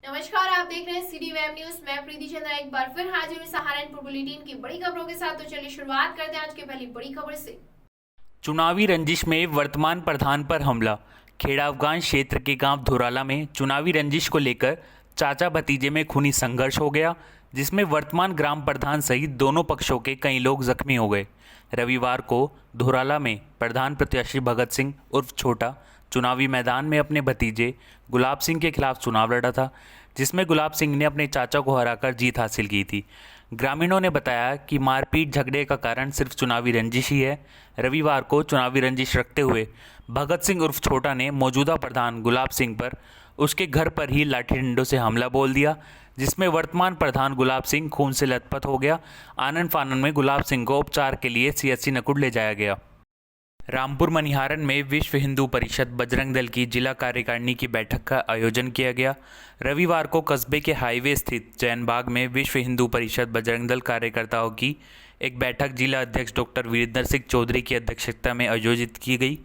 नमस्कार, आप देख रहे हैं सिटी वेब न्यूज। मैं प्रीति चंद्रा एक बार फिर हाजिर हूँ सहारनपुर बुलेटिन की बड़ी खबरों के साथ। तो चलिए शुरुआत करते हैं आज की पहली बड़ी खबर से। चुनावी रंजिश में वर्तमान प्रधान पर हमला। खेड़ा अफगान क्षेत्र के गांव धुराला में चुनावी रंजिश को लेकर चाचा भतीजे में खूनी संघर्ष हो गया, जिसमें वर्तमान ग्राम प्रधान सहित दोनों पक्षों के कई लोग जख्मी हो गए। रविवार को धुराला में प्रधान प्रत्याशी भगत सिंह उर्फ छोटा चुनावी मैदान में अपने भतीजे गुलाब सिंह के खिलाफ चुनाव लड़ा था, जिसमें गुलाब सिंह ने अपने चाचा को हराकर जीत हासिल की थी। ग्रामीणों ने बताया कि मारपीट झगड़े का कारण सिर्फ चुनावी रंजिश ही है। रविवार को चुनावी रंजिश रखते हुए भगत सिंह उर्फ छोटा ने मौजूदा प्रधान गुलाब सिंह पर उसके घर पर ही लाठी डंडों से हमला बोल दिया, जिसमें वर्तमान प्रधान गुलाब सिंह खून से लथपथ हो गया। आनन फानन में गुलाब सिंह को उपचार के लिए सीएचसी नकुड़ ले जाया गया। रामपुर मनिहारन में विश्व हिंदू परिषद बजरंग दल की जिला कार्यकारिणी की बैठक का आयोजन किया गया। रविवार को कस्बे के हाईवे स्थित जैन बाग में विश्व हिंदू परिषद बजरंग दल कार्यकर्ताओं की एक बैठक जिला अध्यक्ष डॉक्टर वीरेंद्र सिंह चौधरी की अध्यक्षता में आयोजित की गई।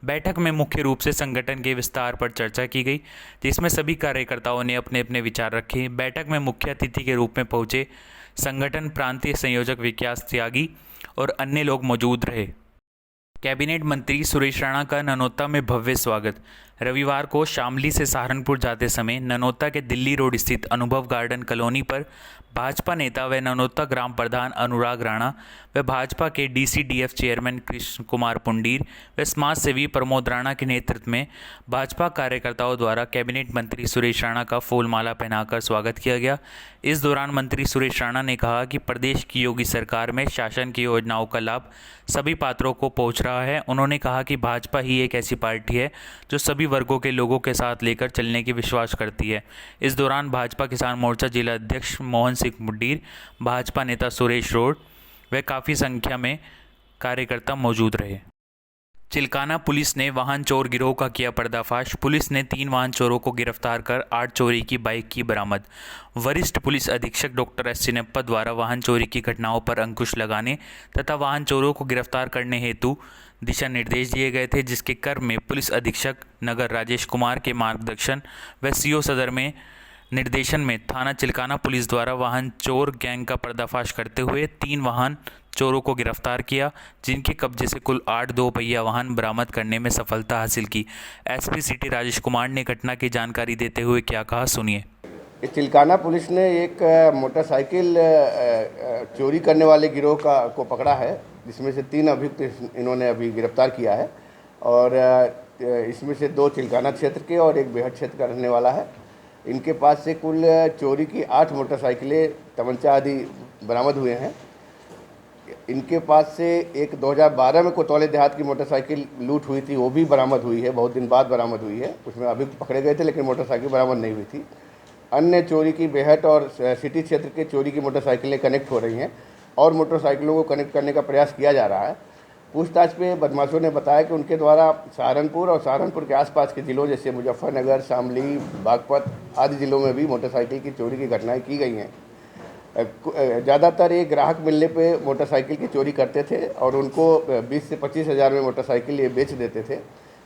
बैठक में मुख्य रूप से संगठन के विस्तार पर चर्चा की गई, जिसमें सभी कार्यकर्ताओं ने अपने अपने विचार रखे। बैठक में मुख्य अतिथि के रूप में पहुंचे संगठन प्रांतीय संयोजक विकास त्यागी और अन्य लोग मौजूद रहे। कैबिनेट मंत्री सुरेश राणा का ननौता में भव्य स्वागत। रविवार को शामली से सहारनपुर जाते समय ननौता के दिल्ली रोड स्थित अनुभव गार्डन कॉलोनी पर भाजपा नेता व ननौता ग्राम प्रधान अनुराग राणा व भाजपा के डीसीडीएफ चेयरमैन कृष्ण कुमार पुंडीर व समाज सेवी प्रमोद राणा के नेतृत्व में भाजपा कार्यकर्ताओं द्वारा कैबिनेट मंत्री सुरेश राणा का फूलमाला पहनाकर स्वागत किया गया। इस दौरान मंत्री सुरेश राणा ने कहा कि प्रदेश की योगी सरकार में शासन की योजनाओं का लाभ सभी पात्रों को पहुंच रहा है। उन्होंने कहा कि भाजपा ही एक ऐसी पार्टी है जो सभी वर्गों के लोगों के साथ लेकर चलने की विश्वास करती है। इस दौरान भाजपा किसान मोर्चा जिला अध्यक्ष मोहन सिंह मुड्डीर, भाजपा नेता सुरेश रोड व काफ़ी संख्या में कार्यकर्ता मौजूद रहे। चिल्काना पुलिस ने वाहन चोर गिरोह का किया पर्दाफाश। पुलिस ने 3 वाहन चोरों को गिरफ्तार कर 8 चोरी की बाइक की बरामद। वरिष्ठ पुलिस अधीक्षक डॉक्टर एस चिनप्पा द्वारा वाहन चोरी की घटनाओं पर अंकुश लगाने तथा वाहन चोरों को गिरफ्तार करने हेतु दिशा निर्देश दिए गए थे, जिसके क्रम में पुलिस अधीक्षक नगर राजेश कुमार के मार्गदर्शन व सीओ सदर में निर्देशन में थाना चिल्काना पुलिस द्वारा वाहन चोर गैंग का पर्दाफाश करते हुए 3 वाहन चोरों को गिरफ्तार किया, जिनके कब्जे से कुल 8 दो पहिया वाहन बरामद करने में सफलता हासिल की। एसपी सिटी राजेश कुमार ने घटना की जानकारी देते हुए क्या कहा, सुनिए। चिल्काना पुलिस ने एक मोटरसाइकिल चोरी करने वाले गिरोह को पकड़ा है, जिसमें से 3 अभियुक्त इन्होंने अभी गिरफ्तार किया है और इसमें से 2 चिल्काना क्षेत्र के और 1 बेहट क्षेत्र का रहने वाला है। इनके पास से कुल चोरी की 8 मोटरसाइकिलें, तमंचा आदि बरामद हुए हैं। इनके पास से एक 2012 में कोतवाली देहात की मोटरसाइकिल लूट हुई थी, वो भी बरामद हुई है, बहुत दिन बाद बरामद हुई है। उसमें अभियुक्त पकड़े गए थे लेकिन मोटरसाइकिल बरामद नहीं हुई थी। अन्य चोरी की बेहट और सिटी क्षेत्र के चोरी की मोटरसाइकिलें कनेक्ट हो रही हैं और मोटरसाइकिलों को कनेक्ट करने का प्रयास किया जा रहा है। पूछताछ पे बदमाशों ने बताया कि उनके द्वारा सहारनपुर और सहारनपुर के आसपास के ज़िलों जैसे मुजफ्फरनगर, शामली, बागपत आदि ज़िलों में भी मोटरसाइकिल की चोरी की घटनाएं की गई हैं। ज़्यादातर ये ग्राहक मिलने पे मोटरसाइकिल की चोरी करते थे और उनको 20 से 25 हज़ार में मोटरसाइकिल ये बेच देते थे।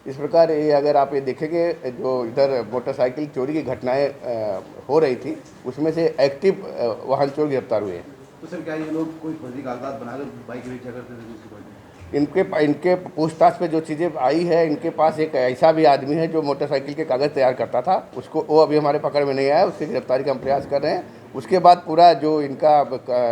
इस प्रकार ये अगर आप ये देखेंगे, जो इधर मोटरसाइकिल चोरी की घटनाएं हो रही थी, उसमें से एक्टिव वाहन चोर गिरफ्तार हुए हैं। तो सर, क्या ये लोग कोई फर्जी कागजात बनाकर बाइक बेचा करते थे दूसरी पार्टी? इनके पूछताछ पे जो चीज़ें आई है, इनके पास एक ऐसा भी आदमी है जो मोटरसाइकिल के कागज़ तैयार करता था, उसको वो अभी हमारे पकड़ में नहीं आया, उसकी गिरफ्तारी का हम प्रयास कर रहे हैं। उसके बाद पूरा जो इनका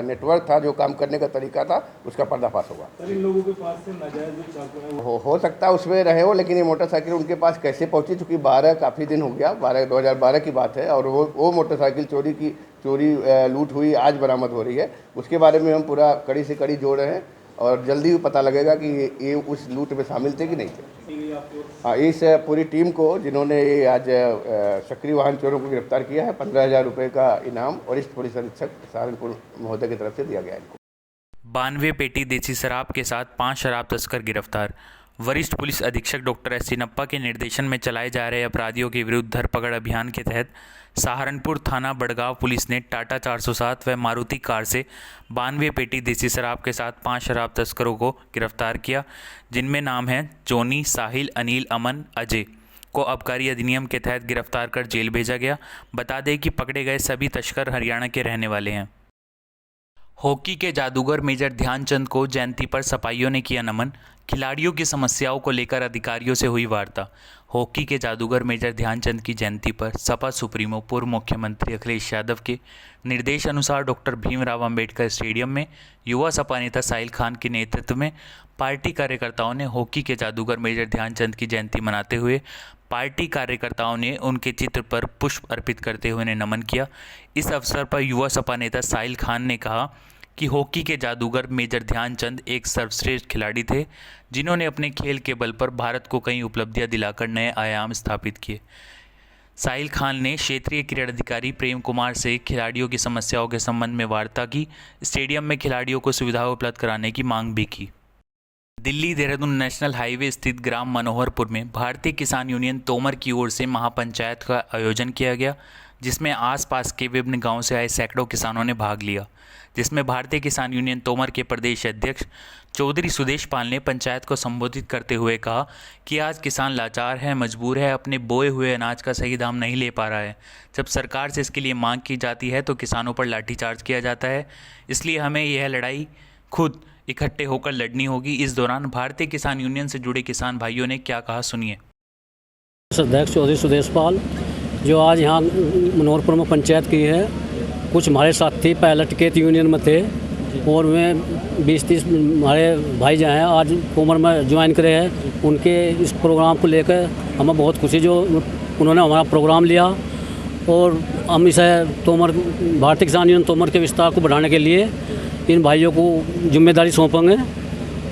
नेटवर्क था, जो काम करने का तरीका था, उसका पर्दाफाश होगा। सर, इन लोगों के पास से नाजायज जो चाकू है हो सकता है उसमें रहे हो, लेकिन ये मोटरसाइकिल उनके पास कैसे पहुंची, चूँकि 12 काफ़ी दिन हो गया, 2012 की बात है और वो मोटरसाइकिल चोरी लूट हुई आज बरामद हो रही है। उसके बारे में हम पूरा कड़ी से कड़ी जोड़ रहे हैं और जल्दी ही पता लगेगा कि ये उस लूट में शामिल थे कि नहीं थे। हाँ, इस पूरी टीम को, जिन्होंने ये आज सक्रिय वाहन चोरों को गिरफ्तार किया है, 15,000 रुपये का इनाम वरिष्ठ पुलिस अधीक्षक सहारनपुर महोदय की तरफ से दिया गया है इनको। 92 पेटी देसी शराब के साथ 5 शराब तस्कर गिरफ्तार। वरिष्ठ पुलिस अधीक्षक डॉक्टर एस चिनप्पा के निर्देशन में चलाए जा रहे अपराधियों के विरुद्ध धरपकड़ अभियान के तहत सहारनपुर थाना बड़गांव पुलिस ने टाटा 407 व मारुति कार से 92 पेटी देसी शराब के साथ 5 शराब तस्करों को गिरफ्तार किया, जिनमें नाम हैं जोनी, साहिल, अनिल, अमन, अजय। को आबकारी अधिनियम के तहत गिरफ्तार कर जेल भेजा गया। बता दें कि पकड़े गए सभी तस्कर हरियाणा के रहने वाले हैं। हॉकी के जादूगर मेजर ध्यानचंद को जयंती पर सपाइयों ने किया नमन। खिलाड़ियों की समस्याओं को लेकर अधिकारियों से हुई वार्ता। हॉकी के जादूगर मेजर ध्यानचंद की जयंती पर सपा सुप्रीमो पूर्व मुख्यमंत्री अखिलेश यादव के निर्देश अनुसार डॉक्टर भीमराव अंबेडकर स्टेडियम में युवा सपा नेता साहिल खान के नेतृत्व में पार्टी कार्यकर्ताओं ने हॉकी के जादूगर मेजर ध्यानचंद की जयंती मनाते हुए पार्टी कार्यकर्ताओं ने उनके चित्र पर पुष्प अर्पित करते हुए उन्हें नमन किया। इस अवसर पर युवा सपा नेता साहिल खान ने कहा कि हॉकी के जादूगर मेजर ध्यानचंद एक सर्वश्रेष्ठ खिलाड़ी थे, जिन्होंने अपने खेल के बल पर भारत को कई उपलब्धियां दिलाकर नए आयाम स्थापित किए। साहिल खान ने क्षेत्रीय क्रीड़ा अधिकारी प्रेम कुमार से खिलाड़ियों की समस्याओं के संबंध में वार्ता की। स्टेडियम में खिलाड़ियों को सुविधाएं उपलब्ध कराने की मांग भी की। दिल्ली देहरादून नेशनल हाईवे स्थित ग्राम मनोहरपुर में भारतीय किसान यूनियन तोमर की ओर से महापंचायत का आयोजन किया गया, जिसमें आसपास के विभिन्न गांवों से आए सैकड़ों किसानों ने भाग लिया। जिसमें भारतीय किसान यूनियन तोमर के प्रदेश अध्यक्ष चौधरी सुदेश पाल ने पंचायत को संबोधित करते हुए कहा कि आज किसान लाचार है, मजबूर है, अपने बोए हुए अनाज का सही दाम नहीं ले पा रहा है। जब सरकार से इसके लिए मांग की जाती है तो किसानों पर लाठीचार्ज किया जाता है, इसलिए हमें यह लड़ाई खुद इकट्ठे होकर लड़नी होगी। इस दौरान भारतीय किसान यूनियन से जुड़े किसान भाइयों ने क्या कहा, सुनिए। अध्यक्ष चौधरी सुदेश पाल जो आज यहाँ मनोहरपुर में पंचायत की है, कुछ हमारे साथी पहले टिकेत यूनियन में थे और में 20-30 हमारे भाई जो हैं आज तोमर में ज्वाइन करे हैं। उनके इस प्रोग्राम को लेकर हमें बहुत खुशी जो उन्होंने हमारा प्रोग्राम लिया और हम इसे तोमर भारतीय किसान यूनियन तोमर के विस्तार को बढ़ाने के लिए इन भाइयों को जिम्मेदारी सौंपेंगे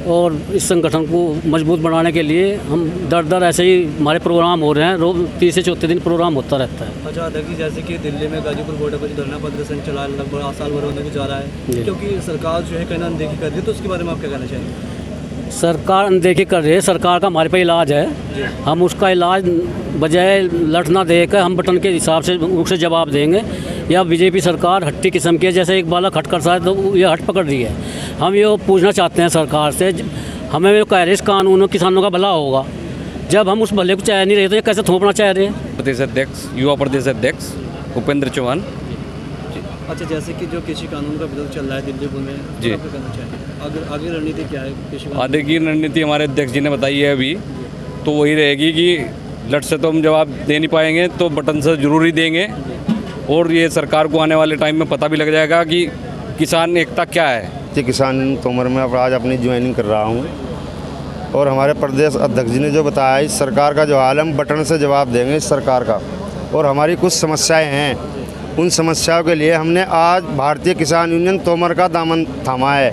और इस संगठन को मजबूत बनाने के लिए हम दर ऐसे ही हमारे प्रोग्राम हो रहे हैं। रोज 30 से 34 दिन प्रोग्राम होता रहता है। अच्छा अध्यक्ष जी, जैसे कि दिल्ली में गाजीपुर बॉर्डर पर धरना प्रदर्शन चला लगभग 8 साल भर होने को जा रहा है, क्योंकि सरकार जो है कहीं अनदेखी कर रही है, तो उसके बारे में आप क्या कहना चाहेंगे? सरकार अनदेखी कर रही है। सरकार का हमारे पे इलाज है, हम उसका इलाज बजाय लठना देकर हम बटन के हिसाब से उसे जवाब देंगे। या बीजेपी सरकार हट्टी किस्म की है, जैसे एक बालक हट करता है तो ये हट पकड़ रही है। हम ये पूछना चाहते हैं सरकार से, हमें जो कह रहे इस कानून किसानों का भला होगा, जब हम उस भले को चाह नहीं रहे तो ये कैसे थोपना चाह रहे हैं? प्रदेश अध्यक्ष युवा प्रदेश अध्यक्ष उपेंद्र चौहान। अच्छा, जैसे कि जो कृषि कानून का विरोध चल रहा है दिल्ली में, जी, आप क्या कहना चाहिए? आगे रणनीति क्या है कृषि? आगे की रणनीति हमारे अध्यक्ष जी ने बताई है अभी, तो वही रहेगी कि लट से तो हम जवाब दे नहीं पाएंगे, तो बटन से जरूर ही देंगे। और ये सरकार को आने वाले टाइम में पता भी लग जाएगा कि किसान एकता क्या है। किसान तोमर में आज अपनी ज्वाइनिंग कर रहा हूँ और हमारे प्रदेश अध्यक्ष जी ने जो बताया, इस सरकार का जो हाल हम बटन से जवाब देंगे इस सरकार का। और हमारी कुछ समस्याएं हैं, उन समस्याओं के लिए हमने आज भारतीय किसान यूनियन तोमर का दामन थामा है।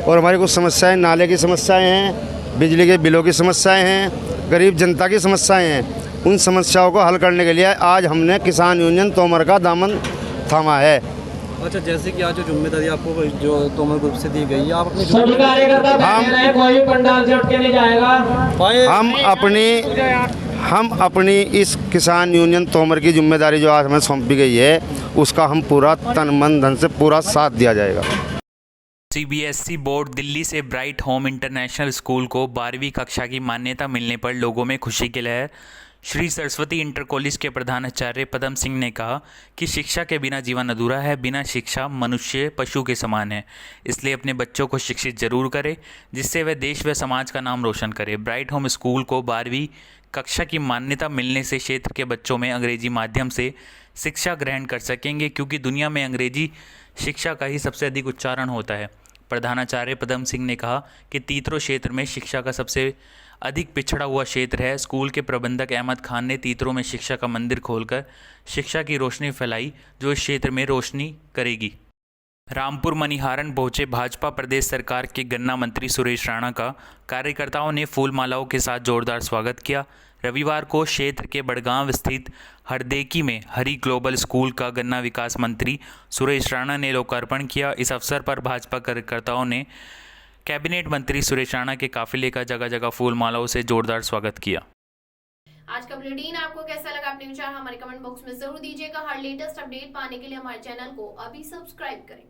और हमारी कुछ समस्याएं नाले की समस्याएं हैं, बिजली के बिलों की समस्याएं हैं, गरीब जनता की समस्याएं हैं। उन समस्याओं को हल करने के लिए आज हमने किसान यूनियन तोमर का दामन थामा है। अच्छा, जैसे कि आज जो जिम्मेदारी आपको जो तोमर ग्रुप से दी गई है, आप अपनी हम अपनी इस किसान यूनियन तोमर की जिम्मेदारी जो आज हमें सौंपी गई है, उसका हम पूरा तन मन धन से पूरा साथ दिया जाएगा। सीबीएसई बोर्ड दिल्ली से ब्राइट होम इंटरनेशनल स्कूल को 12वीं कक्षा की मान्यता मिलने पर लोगों में खुशी की लहर। श्री सरस्वती इंटर कॉलेज के प्रधानाचार्य पदम सिंह ने कहा कि शिक्षा के बिना जीवन अधूरा है, बिना शिक्षा मनुष्य पशु के समान है, इसलिए अपने बच्चों को शिक्षित जरूर करें, जिससे वह देश व समाज का नाम रोशन करे। ब्राइट होम स्कूल को 12वीं कक्षा की मान्यता मिलने से क्षेत्र के बच्चों में अंग्रेजी माध्यम से शिक्षा ग्रहण कर सकेंगे, क्योंकि दुनिया में अंग्रेजी शिक्षा का ही सबसे अधिक उच्चारण होता है। प्रधानाचार्य पदम सिंह ने कहा कि तीतरो क्षेत्र में शिक्षा का सबसे अधिक पिछड़ा हुआ क्षेत्र है। स्कूल के प्रबंधक अहमद खान ने तीतरो में शिक्षा का मंदिर खोलकर शिक्षा की रोशनी फैलाई, जो इस क्षेत्र में रोशनी करेगी। रामपुर मनिहारन पहुंचे भाजपा प्रदेश सरकार के गन्ना मंत्री सुरेश राणा का कार्यकर्ताओं ने फूल मालाओं के साथ जोरदार स्वागत किया। रविवार को क्षेत्र के बड़गांव स्थित हरदेकी में हरी ग्लोबल स्कूल का गन्ना विकास मंत्री सुरेश राणा ने लोकार्पण किया। इस अवसर पर भाजपा कार्यकर्ताओं ने कैबिनेट मंत्री सुरेश राणा के काफिले का जगह जगह फूल मालाओं से जोरदार स्वागत किया। आज का बुलेटिन आपको कैसा लगा, अपने विचार हमारे कमेंट बॉक्स में जरूर दीजिएगा। हर लेटेस्ट अपडेट पाने के लिए हमारे चैनल को अभी सब्सक्राइब करें।